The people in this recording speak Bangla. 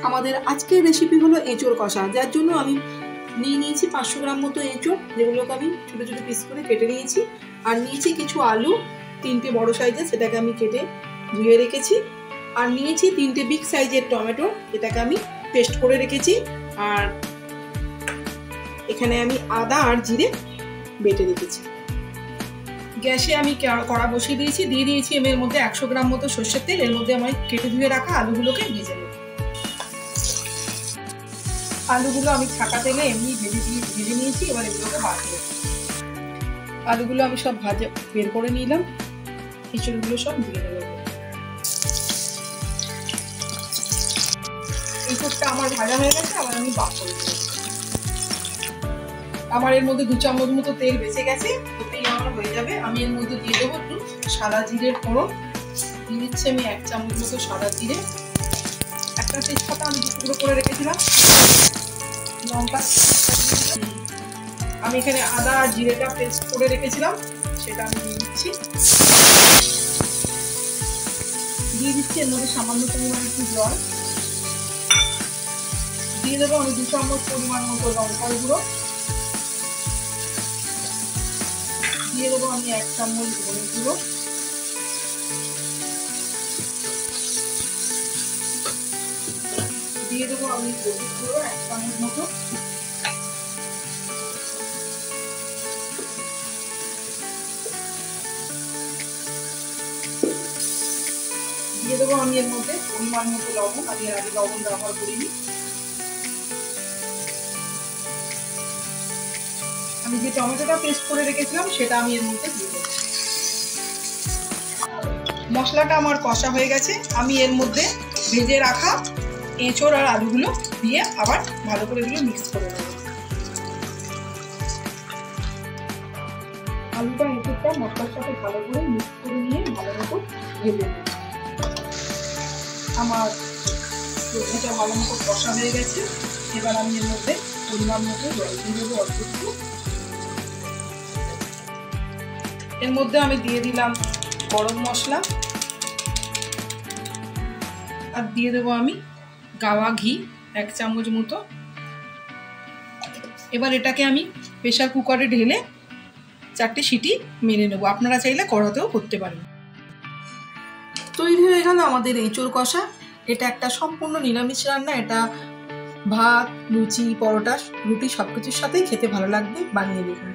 আমাদের আজকের রেসিপি হলো এঁচোড় কষা, যার জন্য আমি নিয়ে নিয়েছি 500 গ্রাম মতো এঁচোড়, যেগুলোকে আমি ছোটো ছোটো পিস করে কেটে নিয়েছি। আর নিয়েছি কিছু আলু, 3টে বড় সাইজের, সেটাকে আমি কেটে ধুয়ে রেখেছি। আর নিয়েছি 3টে বিগ সাইজের টমেটো, এটাকে আমি পেস্ট করে রেখেছি। আর এখানে আমি আদা আর জিরে বেটে রেখেছি। গ্যাসে আমি কড়া বসিয়ে দিয়েছি, দিয়ে দিয়েছি এর মধ্যে 100 গ্রাম মতো সর্ষের তেল। এর মধ্যে আমি কেটে ধুয়ে রাখা আলুগুলোকে ভেজে নেব। আলুগুলো আমি ছাকা তেলে এমনি ভেজে নিয়েছি, এবার এগুলোকে বাটবো। আলুগুলো আমি সব বের করে নিলাম, এঁচোড়গুলো সব দিয়ে দেবো। এঁচোড়টা আমার ভাজা হয়ে গেছে, আবার আমি বাট করে দেবো। আমার এর মধ্যে 2 চামচ মতো তেল বেঁচে গেছে, ওতেই আমার হয়ে যাবে। আমি এর মধ্যে দিয়ে দেবো একটু সাদা জিরের ফোড়ন। দিয়ে দিচ্ছি আমি 1 চামচ মতো সাদা জিরে, একটা তেজপাতা আমি টুকরো করে রেখেছিলাম, লঙ্কা। আমি এখানে আদা আর জিরেটা পেস্ট করে রেখেছিলাম, সেটা আমি দিয়ে দিচ্ছি। দিয়ে দিচ্ছি এর মধ্যে সামান্য পরিমাণে একটু জল। দিয়ে দেবো আমি 2 চামচ পরিমাণ মতো লঙ্কার গুঁড়ো। দিয়ে দেবো আমি 1 চামচ হলুদ গুঁড়ো। দিয়ে দেবো আমি হলুদ গুঁড়ো 1 চামচ মতো। দিয়ে দেবো আমি এর মধ্যে পরিমাণ মতো লবণ, আমি এর আগে লবণ ব্যবহার করিনি। আমি যে টমেটোটা পেস্ট করে রেখেছিলাম সেটা আমি এর মধ্যে দিয়ে দেবো। মশলাটা আমার কষা হয়ে গেছে, আমি এর মধ্যে ভেজে রাখা এঁচোড় আর আলুগুলো দিয়ে আবার ভালো করে এগুলো মিক্স করে দেবো। আলুটা এঁচোড়টা মশলার সাথে ভালো করে মিক্স করে নিয়ে ভালো মতো ভেজে নেব। আমার সবজিটা ভালো মতো কষা হয়ে গেছে, এবার আমি এর মধ্যে পরিমাণ মতো জল দিয়ে দেবো অল্প একটু। এর মধ্যে আমি দিয়ে দিলাম গরম মশলা, আর দিয়ে দেবো আমি গাওয়া ঘি 1 চামচ মতো। এবার এটাকে আমি প্রেসার কুকারে ঢেলে 4টে সিটি মেরে নেবো, আপনারা চাইলে কড়াতেও করতে পারেন। তৈরি হয়ে গেল আমাদের এঁচোড় কষা। এটা একটা সম্পূর্ণ নিরামিষ রান্না, এটা ভাত, লুচি, পরোটা, রুটি সবকিছুর সাথেই খেতে ভালো লাগবে, বানিয়ে দেখুন।